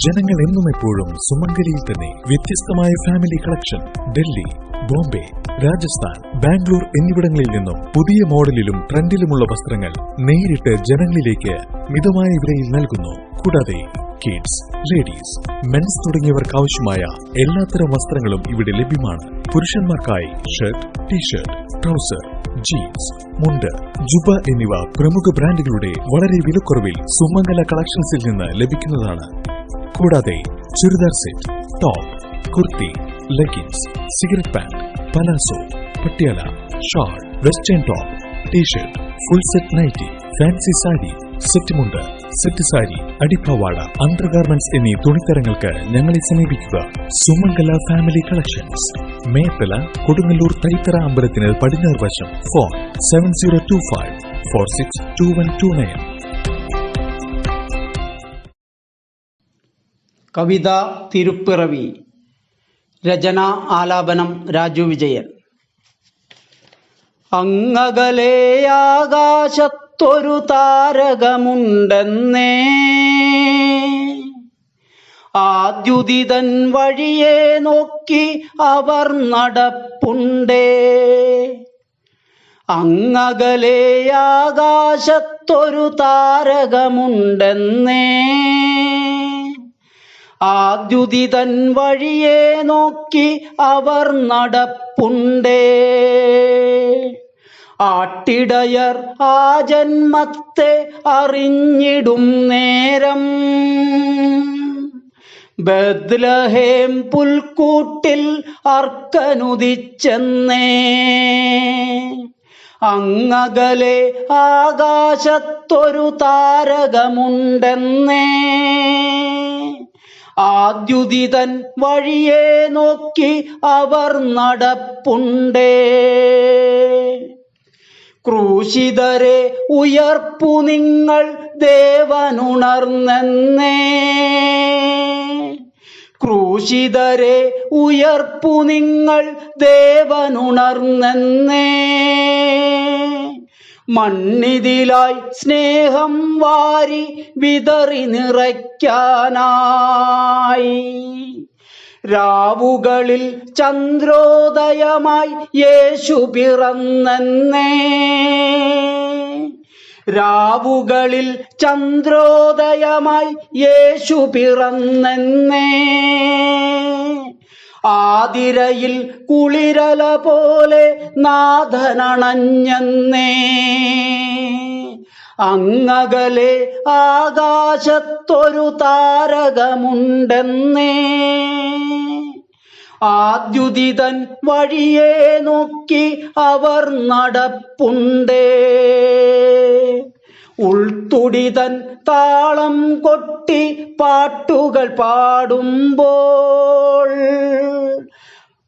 ജനങ്ങൾ എന്നും എപ്പോഴും സുമംഗലിയിൽ തന്നെ. വ്യത്യസ്തമായ ഫാമിലി കളക്ഷൻ ഡൽഹി, ബോംബെ, രാജസ്ഥാൻ, ബാംഗ്ലൂർ എന്നിവിടങ്ങളിൽ നിന്നും പുതിയ മോഡലിലും ട്രെൻഡിലുമുള്ള വസ്ത്രങ്ങൾ നേരിട്ട് ജനങ്ങളിലേക്ക് മിതമായ വിലയിൽ നൽകുന്നു. കൂടാതെ കിഡ്സ്, ലേഡീസ്, മെൻസ് തുടങ്ങിയവർക്ക് ആവശ്യമായ എല്ലാത്തരം വസ്ത്രങ്ങളും ഇവിടെ ലഭ്യമാണ്. പുരുഷന്മാർക്കായി ഷർട്ട്, ടീഷർട്ട്, ട്രൗസർ, ജീൻസ്, മുണ്ട്, ജുബ എന്നിവ പ്രമുഖ ബ്രാൻഡുകളുടെ വളരെ വിലക്കുറവിൽ സുമംഗല കളക്ഷൻസിൽ നിന്ന് ലഭിക്കുന്നതാണ്. കൂടാതെ churidar set, top, kurti, leggings, cigarette pant, palazzo, Patiala, shawl, western top, t shirt, full set nighty, fancy sari, set മുണ്ട്, സെറ്റ് സാരി, അടിപ്പാവാട, അണ്ടർ ഗാർമെന്റ്സ് എന്നീ തുണിത്തരങ്ങൾക്ക് ഞങ്ങളെ സമീപിക്കുക. സുമംഗല ഫാമിലി കളക്ഷൻസ്, മേത്തല, കൊടുങ്ങല്ലൂർ തൈത്തറ അമ്പലത്തിന് പടിഞ്ഞാറ് വശം. ഫോൺ 7025462129. കവിത തിരുപ്പിറവി. രചന ആലാപനം രാജു വിജയൻ. അങ്ങകലെ ആകാശത്തൊരു താരകമുണ്ടെന്നേ, ആദ്യുദിതൻ വഴിയെ നോക്കി അവർ നടപ്പുണ്ടേ. അങ്ങകലെ ആകാശത്തൊരു താരകമുണ്ടെന്നേ, ആദ്യുദിതൻ വഴിയെ നോക്കി അവർ നടപ്പുണ്ടേ. ആട്ടിടയർ ആ ജന്മത്തെ അറിഞ്ഞിടും നേരം, ബത്ലഹേം പുൽക്കൂട്ടിൽ അർക്കനുദിച്ചെന്നേ. അങ്ങകലെ ആകാശത്തൊരു താരകമുണ്ടെന്നേ, ആദ്യുദിതൻ വഴിയെ നോക്കി അവർ നടപ്പുണ്ടേ. ക്രൂശിതരെ ഉയർപ്പു നിങ്ങൾ ദേവനുണർന്നെന്നേ, ക്രൂശിതരെ ഉയർപ്പു നിങ്ങൾ ദേവനുണർന്നെന്നേ. മണ്ണിതിലായി സ്നേഹം വാരി വിതറി നിറയ്ക്കാനായി, രാവുകളിൽ ചന്ദ്രോദയമായി യേശു പിറന്നെന്നേ. രാവുകളിൽ ചന്ദ്രോദയമായി യേശു പിറന്നെന്നേ. ആതിരയിൽ കുളിരല പോലെ നാഥനണഞ്ഞെന്നേ. അങ്ങകലെ ആകാശത്തൊരു താരകമുണ്ടെന്നേ, ആദ്യുദിതൻ വഴിയെ നോക്കി അവർ നടപ്പുണ്ടേ. ഉൾത്തുടിതൻ താളം കൊട്ടി പാട്ടുകൾ പാടുമ്പോൾ,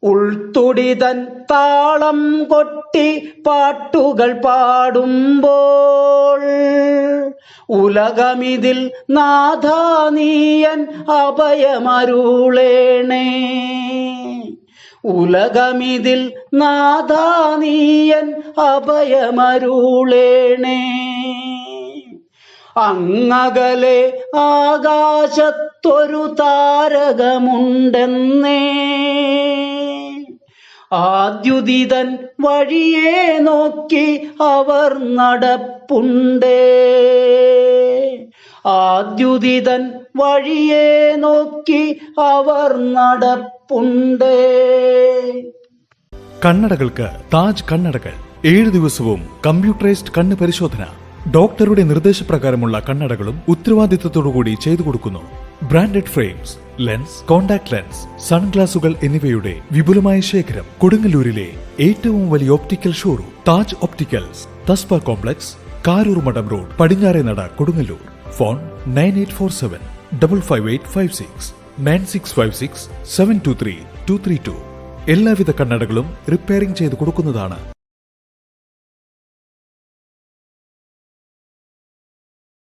ഉൾത്തുടിതൻ താളം കൊട്ടി പാട്ടുകൾ പാടുമ്പോൾ, ഉലകമിതിൽ നാഥാനീയൻ അഭയമരുളേണേ. ഉലകമിതിൽ നാഥാനീയൻ അഭയമരുളേണേ. അങ്ങകലെ ആകാശത്തൊരു താരകമുണ്ടെന്നേ, ആദ്യുദിതൻ വഴിയെ നോക്കി അവർ നടപ്പുണ്ടേ. ആദ്യുദിതൻ വഴിയെ നോക്കി അവർ നടപ്പുണ്ടേ. കണ്ണടകൾക്ക് താജ് കണ്ണടകൾ. 7 ദിവസവും കമ്പ്യൂട്ടറൈസ്ഡ് കണ്ണ് പരിശോധന. ഡോക്ടറുടെ നിർദ്ദേശപ്രകാരമുള്ള കണ്ണടകളും ഉത്തരവാദിത്തത്തോടുകൂടി ചെയ്തു കൊടുക്കുന്നു. Branded frames, lens, contact lens, സൺഗ്ലാസുകൾ എന്നിവയുടെ വിപുലമായ ശേഖരം. കൊടുങ്ങല്ലൂരിലെ ഏറ്റവും വലിയ optical showroom Taj opticals, Thaspa complex, Karoor Madom road, പടിഞ്ഞാറേ നട, കൊടുങ്ങല്ലൂർ. ഫോൺ 9847558556 9656 723 232. എല്ലാവിധ കണ്ണടകളും റിപ്പയറിംഗ് ചെയ്തു കൊടുക്കുന്നതാണ്.